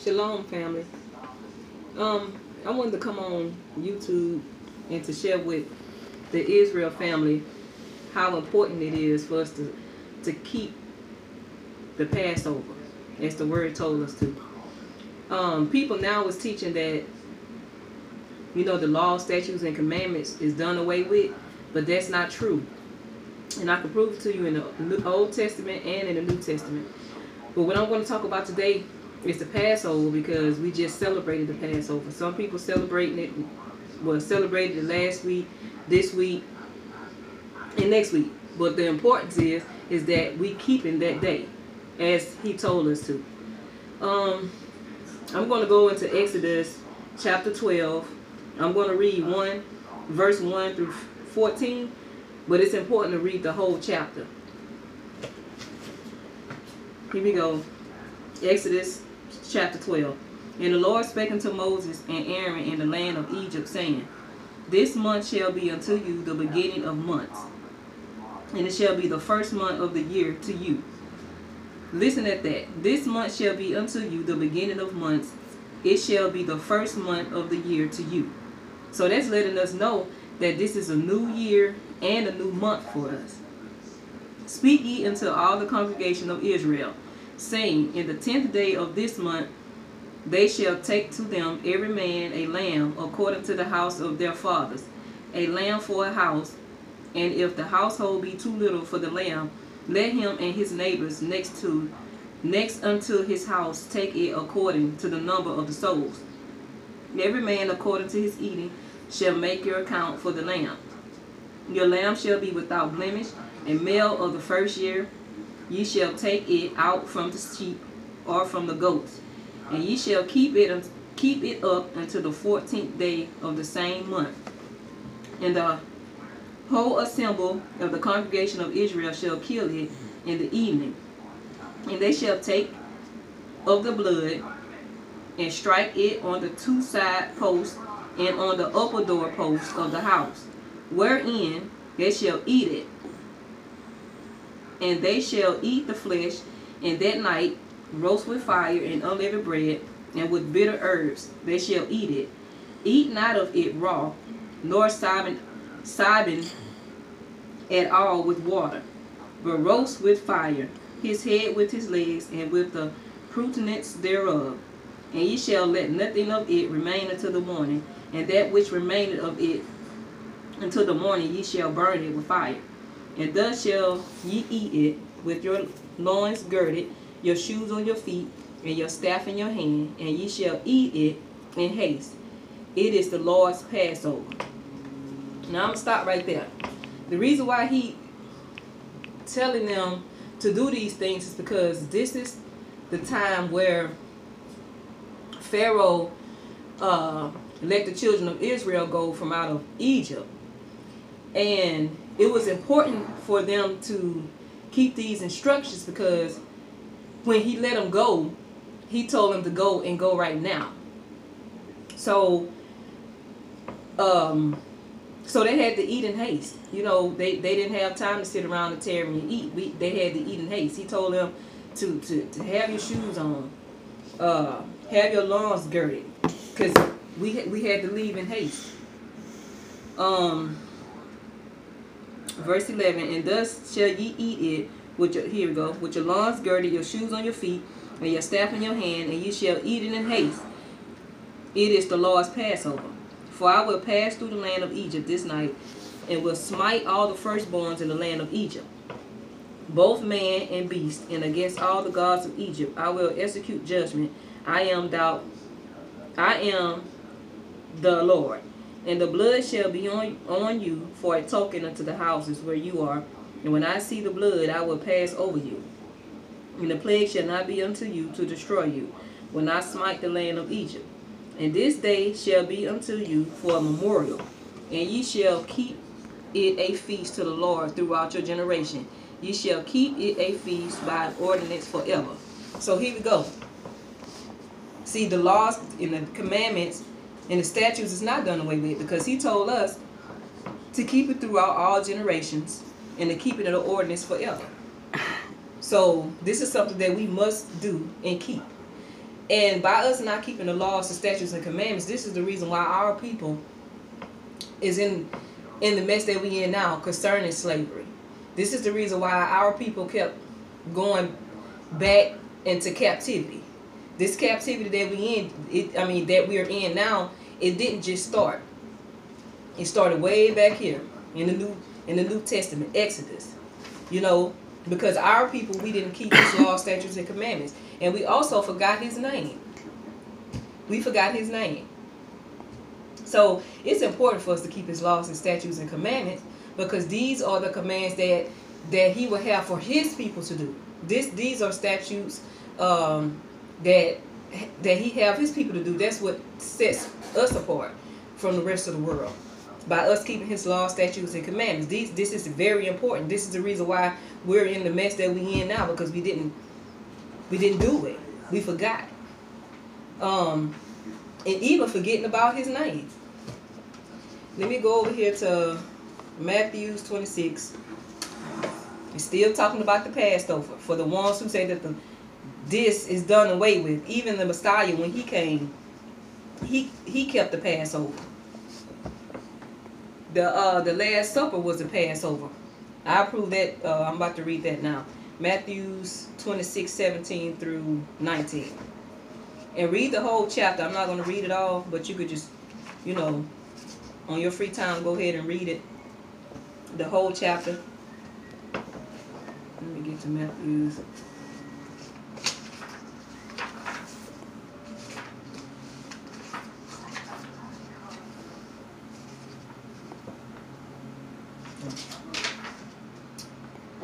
Shalom, family. I wanted to come on YouTube and to share with the Israel family how important it is for us to keep the Passover, as the word told us to. People now is teaching that, the law, statutes, and commandments is done away with, but that's not true. And I can prove it to you in the Old Testament and in the New Testament. But what I'm going to talk about today is the Passover, because we just celebrated the Passover. Some people celebrated it last week, this week, and next week. But the importance is that we keeping that day as he told us to. I'm going to go into Exodus chapter 12. I'm going to read verse 1 through 14, but it's important to read the whole chapter. Here we go. Exodus chapter 12. And the Lord spake unto Moses and Aaron in the land of Egypt, saying, This month shall be unto you the beginning of months, and it shall be the first month of the year to you. Listen at that. This month shall be unto you the beginning of months. It shall be the first month of the year to you. So that's letting us know that this is a new year and a new month for us. Speak ye unto all the congregation of Israel, saying, In the 10th day of this month they shall take to them every man a lamb according to the house of their fathers, a lamb for a house. And if the household be too little for the lamb, let him and his neighbors next unto his house take it according to the number of the souls. Every man according to his eating shall make your account for the lamb. Your lamb shall be without blemish, a male of the first year. Ye shall take it out from the sheep or from the goats, and ye shall keep it up until the 14th day of the same month. And the whole assembly of the congregation of Israel shall kill it in the evening. And they shall take of the blood and strike it on the two side posts and on the upper door posts of the house, wherein they shall eat it. And they shall eat the flesh, and that night roast with fire and unleavened bread, and with bitter herbs they shall eat it. Eat not of it raw, nor sobbing at all with water, but roast with fire, his head with his legs, and with the prutenance thereof. And ye shall let nothing of it remain until the morning, and that which remaineth of it until the morning ye shall burn it with fire. And thus shall ye eat it, with your loins girded, your shoes on your feet, and your staff in your hand, and ye shall eat it in haste. It is the Lord's Passover. Now I'm going to stop right there. The reason why he telling them to do these things is because this is the time where Pharaoh let the children of Israel go from out of Egypt. And it was important for them to keep these instructions, because when he let them go, he told them to go and go right now. So they had to eat in haste. They didn't have time to sit around and tarry and eat. They had to eat in haste. He told them to have your shoes on, have your loins girded, because we had to leave in haste. Verse 11, and thus shall ye eat it with your loins girded, your shoes on your feet, and your staff in your hand, and ye shall eat it in haste. It is the Lord's Passover. For I will pass through the land of Egypt this night, and will smite all the firstborns in the land of Egypt, both man and beast, and against all the gods of Egypt I will execute judgment. I am the Lord. And the blood shall be on you for a token unto the houses where you are. And when I see the blood, I will pass over you. And the plague shall not be unto you to destroy you, when I smite the land of Egypt. And this day shall be unto you for a memorial, and ye shall keep it a feast to the Lord throughout your generation. Ye shall keep it a feast by an ordinance forever. So here we go. See, the laws and the commandments and the statutes is not done away with, because he told us to keep it throughout all generations and to keep it in an ordinance forever. So this is something that we must do and keep. And by us not keeping the laws, the statutes, and commandments, this is the reason why our people is in the mess that we in now concerning slavery. This is the reason why our people kept going back into captivity. This captivity that that we are in now, it didn't just start. It started way back here in the New Testament, Exodus. You know, because our people, we didn't keep his laws, statutes, and commandments. And we also forgot his name. We forgot his name. So it's important for us to keep his laws and statutes and commandments, because these are the commands that he will have for his people to do. These are statutes that he have his people to do. That's what sets us apart from the rest of the world, by us keeping his laws, statutes, and commandments. This is very important. This is the reason why we're in the mess that we in now, because we didn't do it. We forgot. And even forgetting about his name. Let me go over here to Matthew 26. It's still talking about the Passover. For the ones who say that this is done away with. Even the Messiah, when he came, he kept the Passover. The Last Supper was the Passover. I prove that. I'm about to read that now. Matthew 26:17 through 19. And read the whole chapter. I'm not going to read it all, but you could just, on your free time, go ahead and read it. The whole chapter. Let me get to Matthew.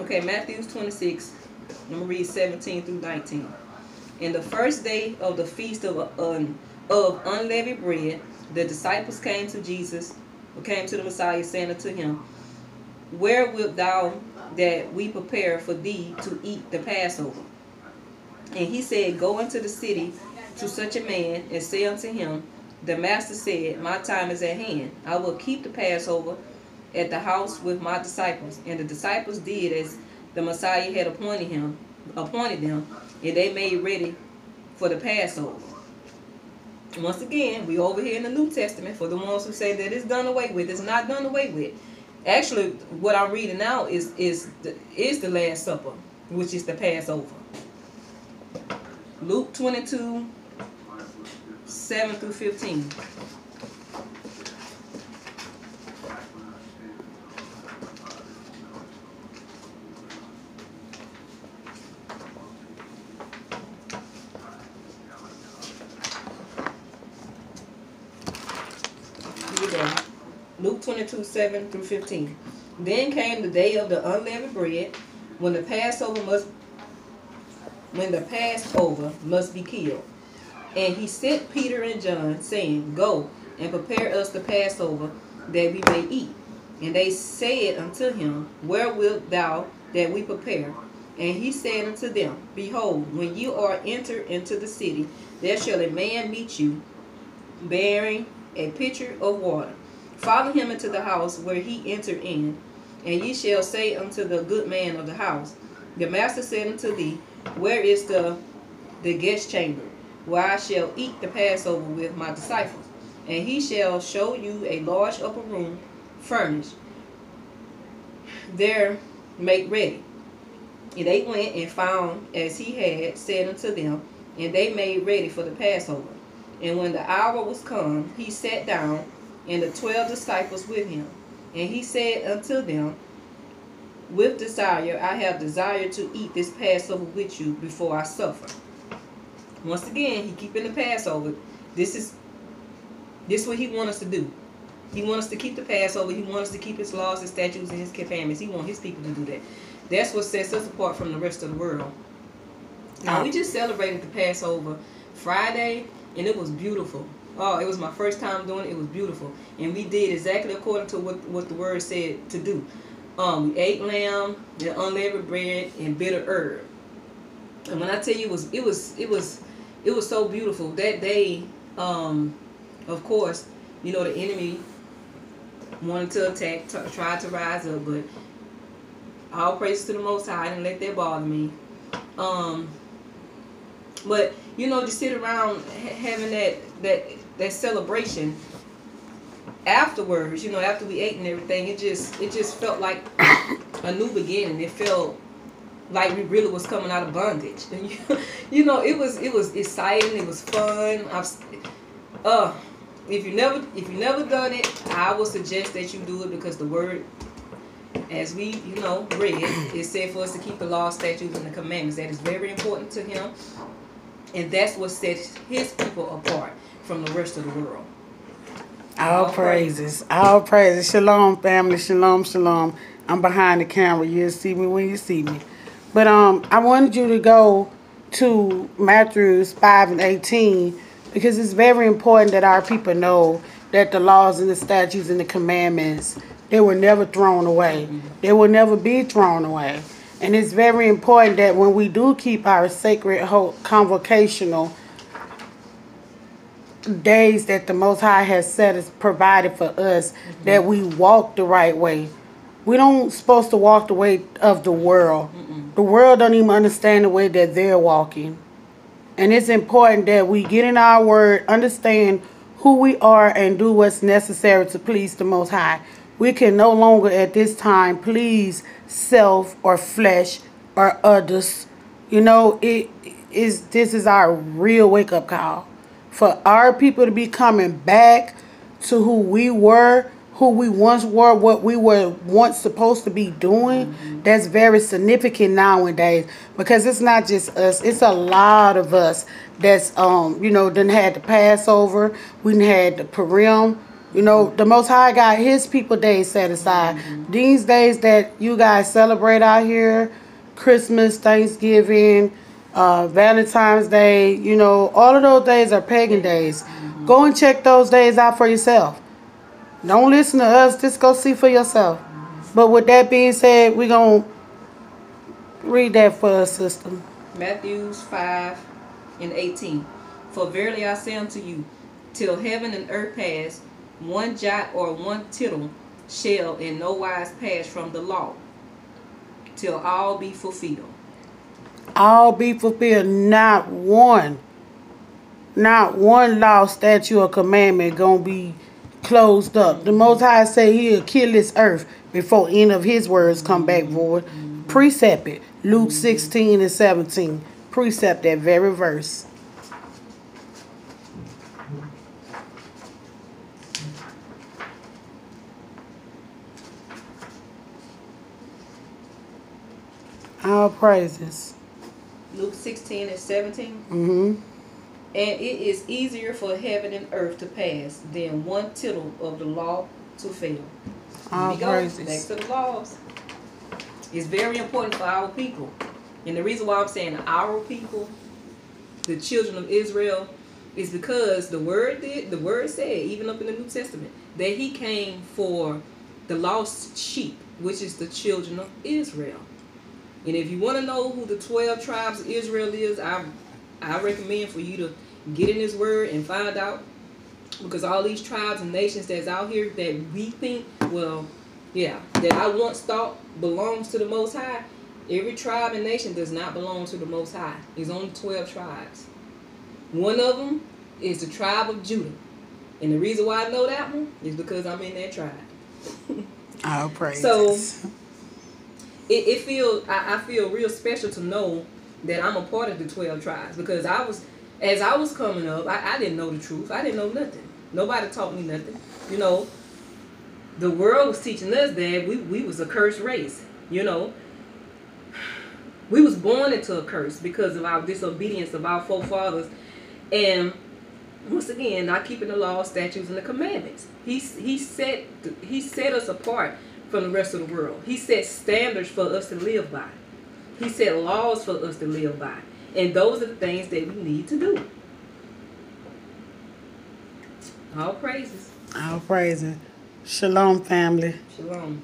Okay, Matthew 26. I'm going to read 17 through 19. In the first day of the feast of unleavened bread, the disciples came to the Messiah, saying unto him, Where wilt thou that we prepare for thee to eat the Passover? And he said, Go into the city to such a man, and say unto him, The master said, My time is at hand. I will keep the Passover at the house with my disciples. And the disciples did as the Messiah had appointed them, and they made ready for the Passover. Once again, we over here in the New Testament, for the ones who say that it's done away with. It's not done away with. Actually, what I'm reading now is the Last Supper, which is the Passover. Luke 22, 7 through 15. Luke 22, 7 through 15. Then came the day of the unleavened bread, when the Passover must be killed. And he sent Peter and John, saying, Go and prepare us the Passover, that we may eat. And they said unto him, Where wilt thou that we prepare? And he said unto them, Behold, when you are entered into the city, there shall a man meet you, bearing a pitcher of water. Follow him into the house where he entered in, and ye shall say unto the good man of the house, The master said unto thee, Where is the guest chamber, where I shall eat the Passover with my disciples? And he shall show you a large upper room furnished. There make ready. And they went and found as he had said unto them, and they made ready for the Passover. And when the hour was come, he sat down, and the 12 disciples with him. And he said unto them, With desire I have desired to eat this Passover with you before I suffer. Once again, he keeping the Passover. This is what he wants us to do. He wants us to keep the Passover. He wants us to keep his laws, his statutes, and his commandments. He wants his people to do that. That's what sets us apart from the rest of the world. Now, we just celebrated the Passover Friday, and it was beautiful. Oh, it was my first time doing it. It was beautiful. And we did exactly according to what the word said to do. We ate lamb, the unleavened bread, and bitter herb. And when I tell you it was so beautiful. That day, of course, the enemy wanted to attack, tried to rise up, but all praise to the Most High. I didn't let that bother me. But just sit around having that celebration afterwards, after we ate and everything. It just felt like a new beginning. It felt like we really was coming out of bondage. And it was exciting. It was fun. If you never done it, I would suggest that you do it, because the word, as we read, it said for us to keep the law, statutes, and the commandments. That is very important to him, and that's what sets his people apart from the rest of the world. All praises. All praises. Shalom, family. Shalom, shalom. I'm behind the camera. You'll see me when you see me. But I wanted you to go to Matthew 5:18, because it's very important that our people know that the laws and the statutes and the commandments, they were never thrown away. They will never be thrown away. And it's very important that when we do keep our sacred convocational days that the Most High has set us, provided for us, that we walk the right way. We don't supposed to walk the way of the world. The world don't even understand the way that they're walking. And it's important that we get in our word, understand who we are, and do what's necessary to please the Most High. We can no longer at this time please self or flesh or others. This is our real wake-up call. For our people to be coming back to who we were, who we once were, what we were once supposed to be doing, that's very significant nowadays. Because it's not just us, it's a lot of us that's, done had the Passover, we done had the Purim. The Most High got his people days set aside. These days that you guys celebrate out here, Christmas, Thanksgiving, Valentine's Day, all of those days are pagan days. Go and check those days out for yourself. Don't listen to us. Just go see for yourself. But with that being said, we're going to read that for us, sister. Matthew 5:18. For verily I say unto you, till heaven and earth pass, one jot or one tittle shall in no wise pass from the law, till all be fulfilled. All be fulfilled. Not one law, statute, or commandment going to be closed up. The Most High say he'll kill this earth before any of his words come back void. Precept it. Luke 16:17. Precept that very verse. All praises. Luke 16:17. And it is easier for heaven and earth to pass than one tittle of the law to fail. All praises. Back to the laws. It's very important for our people. And the reason why I'm saying our people, the children of Israel, is because the word said, even up in the New Testament, that he came for the lost sheep, which is the children of Israel. And if you want to know who the 12 tribes of Israel is, I recommend for you to get in this word and find out, because all these tribes and nations that's out here that we think, that I once thought belongs to the Most High, every tribe and nation does not belong to the Most High. There's only 12 tribes. One of them is the tribe of Judah. And the reason why I know that one is because I'm in that tribe. All praises. So I feel real special to know that I'm a part of the 12 tribes, because as I was coming up, I didn't know the truth. I didn't know nothing. Nobody taught me nothing. The world was teaching us that we was a cursed race. We was born into a curse because of our disobedience of our forefathers, and once again, not keeping the law, statutes, and the commandments. He set us apart from the rest of the world. He set standards for us to live by. He set laws for us to live by. And those are the things that we need to do. All praises. All praises. Shalom, family. Shalom.